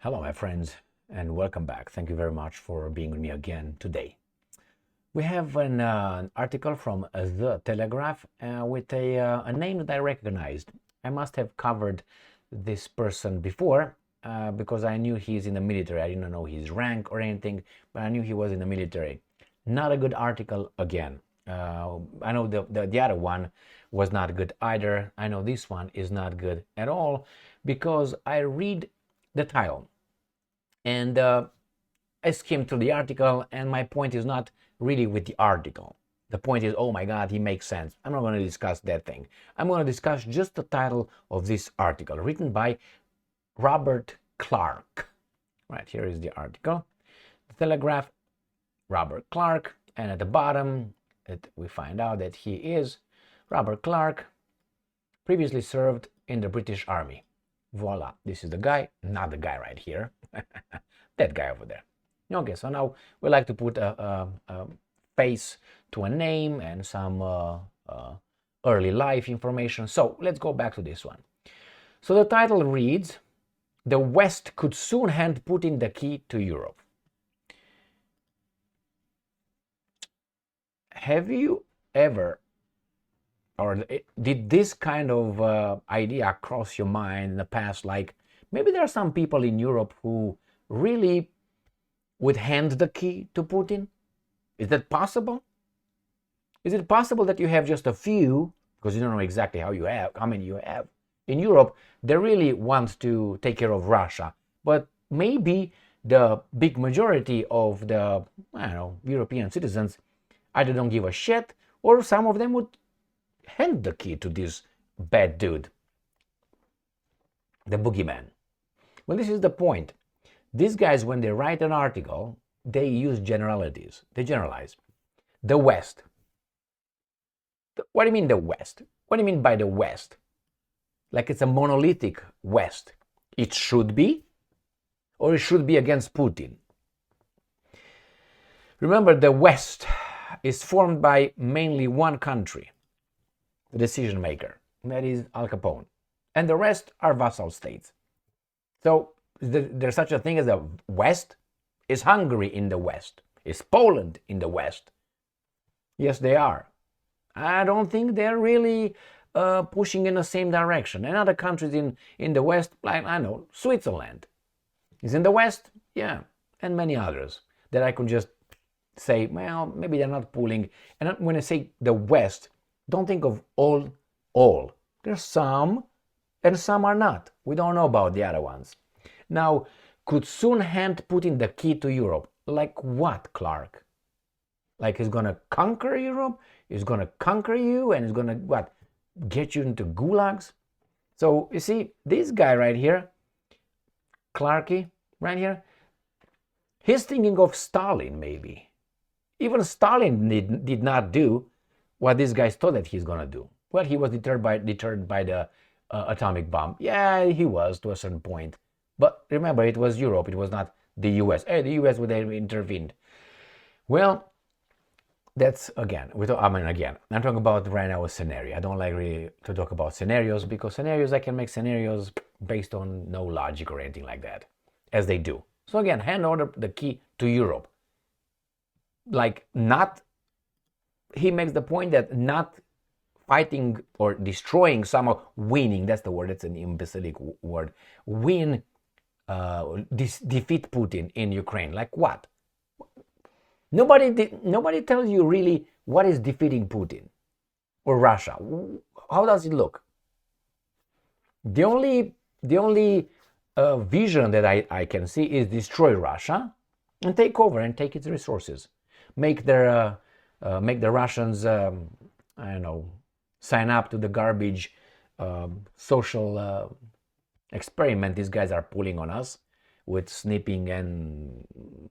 Hello, my friends, and welcome back. Thank you very much for being with me again today. We have an article from The Telegraph with a name that I recognized. I must have covered this person before because I knew he's in the military. I didn't know his rank or anything, but I knew he was in the military. Not a good article again. I know the other one was not good either. I know this one is not good at all because I read the title and I skimmed through the article, and my point is not really with the article. The point is, oh my God, he makes sense. I'm not going to discuss that thing. I'm going to discuss just the title of this article written by Robert Clark. Right, here is the article. The Telegraph, Robert Clark, and at the bottom we find out that he is Robert Clark, previously served in the British Army. Voila, this is the guy, not the guy right here. That guy over there. Okay, so now we like to put a face to a name and some early life information. So let's go back to this one. So the title reads, "The West could soon hand Putin the key to Europe." Have you ever, or did this kind of idea cross your mind in the past? Like, maybe there are some people in Europe who really would hand the key to Putin? Is that possible? Is it possible that you have just a few, because you don't know exactly how many you have in Europe, they really want to take care of Russia, but maybe the big majority of the, I don't know, European citizens either don't give a shit, or some of them would hand the key to this bad dude, the boogeyman. Well, this is the point. These guys, when they write an article, they use generalities. They generalize. The West. What do you mean the West? What do you mean by the West? Like it's a monolithic West. It should be, or it should be against Putin. Remember, the West is formed by mainly one country, the decision maker, that is Al Capone, and the rest are vassal states. So there's such a thing as the West. Is Hungary in the West? Is Poland in the West? Yes, they are. I don't think they're really pushing in the same direction. And other countries in the West, like, I know, Switzerland is in the West, yeah, and many others that I could just say, well, maybe they're not pulling. And when I say the West, don't think of all. There's some, and some are not. We don't know about the other ones. Now, could soon hand Putin the key to Europe. Like what, Clark? Like he's gonna conquer Europe? He's gonna conquer you and he's gonna, what, get you into gulags? So, you see, this guy right here, Clarky, right here, he's thinking of Stalin, maybe. Even Stalin did not do what these guys thought that he's gonna do. Well, he was deterred by the atomic bomb. Yeah, he was to a certain point. But remember, it was Europe, it was not the US. Hey, the US would have intervened. Well, that's again, I'm talking about right now a scenario. I don't like really to talk about scenarios because scenarios, I can make scenarios based on no logic or anything like that, as they do. So again, hand over the key to Europe. Like not, he makes the point that not fighting or destroying, somehow winning, that's the word, that's an imbecilic word, defeat Putin in Ukraine. Like what? Nobody tells you really what is defeating Putin or Russia. How does it look? The only vision that I can see is destroy Russia and take over and take its resources, make the Russians I don't know, sign up to the garbage social experiment these guys are pulling on us with snipping and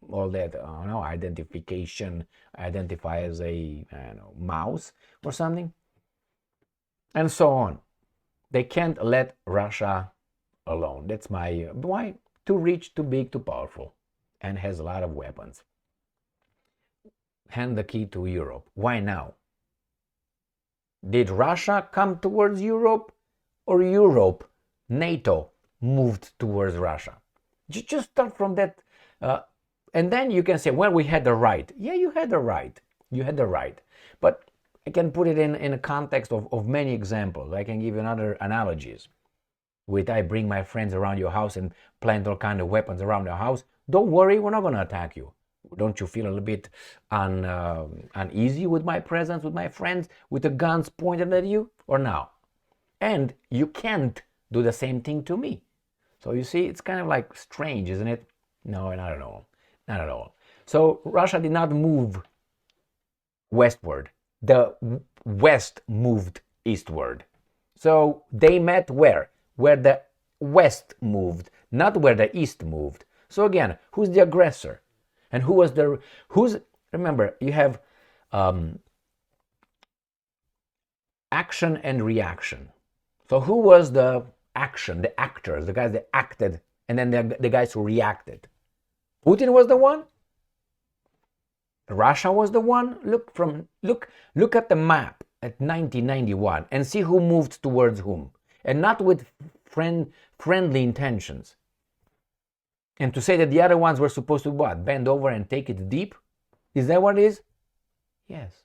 all that, identification, identify as a, mouse or something, and so on. They can't let Russia alone. That's my, why? Too rich, too big, too powerful, and has a lot of weapons. Hand the key to Europe. Why now? Did Russia come towards Europe, or Europe, NATO, moved towards Russia? Just start from that, and then you can say, well, we had the right. Yeah, you had the right. You had the right. But I can put it in a context of many examples. I can give you another analogies. With I bring my friends around your house and plant all kind of weapons around your house. Don't worry, we're not going to attack you. Don't you feel a little bit uneasy with my presence, with my friends, with the guns pointed at you, or no? And you can't do the same thing to me. So you see, it's kind of like strange, isn't it? No, not at all. Not at all. So Russia did not move westward. The West moved eastward. So they met where? Where the West moved, not where the East moved. So again, who's the aggressor? And remember, you have action and reaction. So who was the action, the actors, the guys that acted, and then the guys who reacted? Putin was the one? Russia was the one? Look at the map at 1991 and see who moved towards whom. And not with friendly intentions. And to say that the other ones were supposed to what? Bend over and take it deep? Is that what it is? Yes.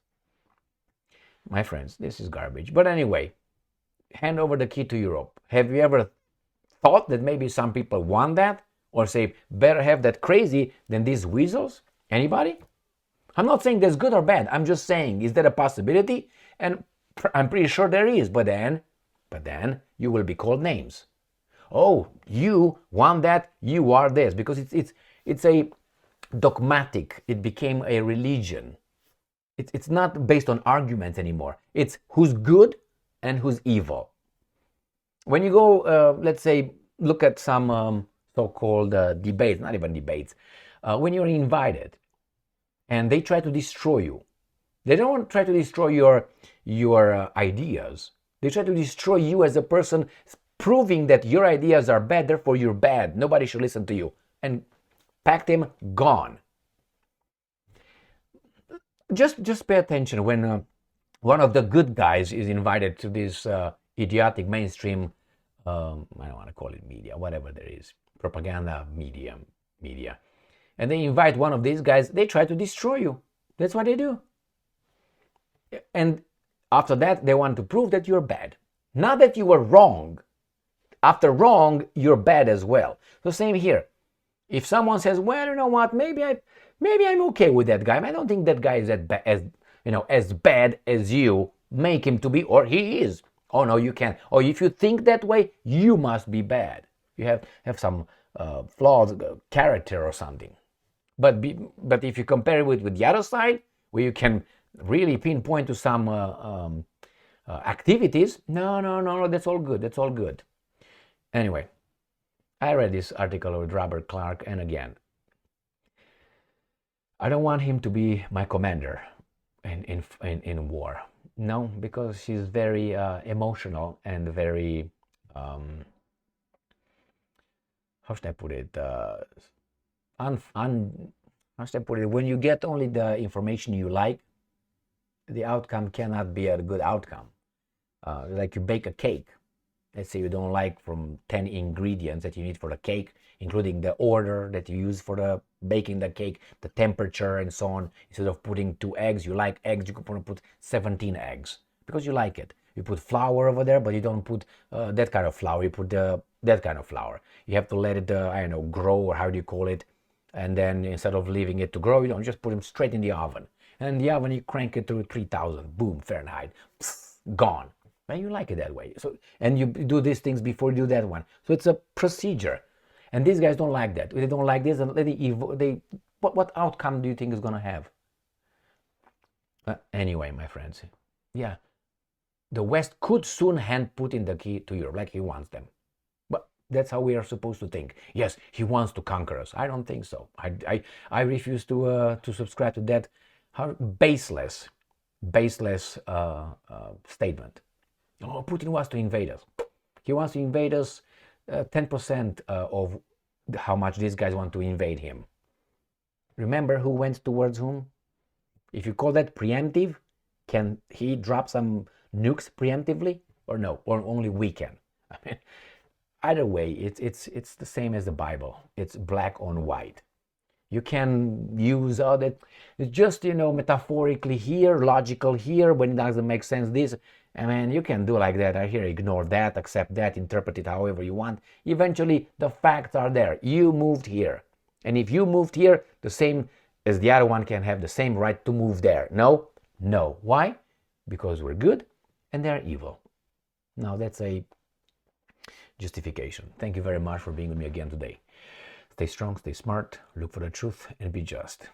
My friends, this is garbage. But anyway, hand over the key to Europe. Have you ever thought that maybe some people want that? Or say, better have that crazy than these weasels? Anybody? I'm not saying that's good or bad. I'm just saying, is that a possibility? And I'm pretty sure there is. But then you will be called names. Oh, you want that, you are this. Because it's a dogmatic. It became a religion. It's not based on arguments anymore. It's who's good and who's evil. When you go, let's say, look at some so-called debates, not even debates, when you're invited and they try to destroy you, they don't try to destroy your ideas. They try to destroy you as a person, proving that your ideas are bad, therefore you're bad. Nobody should listen to you. And packed him, gone. Just pay attention when one of the good guys is invited to this idiotic mainstream, I don't want to call it media, whatever there is, propaganda media. And they invite one of these guys, they try to destroy you. That's what they do. And after that, they want to prove that you're bad. Not that you were wrong. After wrong, you're bad as well. So same here. If someone says, well, you know what, maybe I'm okay with that guy. I don't think that guy is as bad as you make him to be, or he is. Oh no, you can't. Or if you think that way, you must be bad. You have some flawed character or something. But if you compare it with the other side, where you can really pinpoint to some activities, no, that's all good. Anyway, I read this article with Robert Clark, and again, I don't want him to be my commander in war. No, because he's very emotional and very how should I put it? How should I put it? When you get only the information you like, the outcome cannot be a good outcome. Like you bake a cake. Let's say you don't like from 10 ingredients that you need for the cake, including the order that you use for the baking the cake, the temperature and so on. Instead of putting 2 eggs, you like eggs, you could put 17 eggs because you like it. You put flour over there, but you don't put that kind of flour. You put that kind of flour. You have to let it, grow, or how do you call it? And then instead of leaving it to grow, you don't just put them straight in the oven. And in the oven, you crank it to 3,000, boom, Fahrenheit, gone. And you like it that way. So, and you do these things before you do that one. So it's a procedure. And these guys don't like that. They don't like this. And what outcome do you think is going to have? Anyway, my friends, yeah, the West could soon hand Putin the key to Europe, like he wants them. But that's how we are supposed to think. Yes, he wants to conquer us. I don't think so. I refuse to subscribe to that baseless statement. Oh, Putin wants to invade us. He wants to invade us 10% of how much these guys want to invade him. Remember who went towards whom? If you call that preemptive, can he drop some nukes preemptively? Or no? Or only we can? I mean, either way, it's the same as the Bible. It's black on white. You can use all that. It's just, metaphorically here, logical here, when it doesn't make sense this. I mean, you can do like that. I hear ignore that, accept that, interpret it however you want. Eventually, the facts are there. You moved here. And if you moved here, the same as the other one can have the same right to move there. No? No. Why? Because we're good and they're evil. Now, that's a justification. Thank you very much for being with me again today. Stay strong, stay smart, look for the truth, and be just.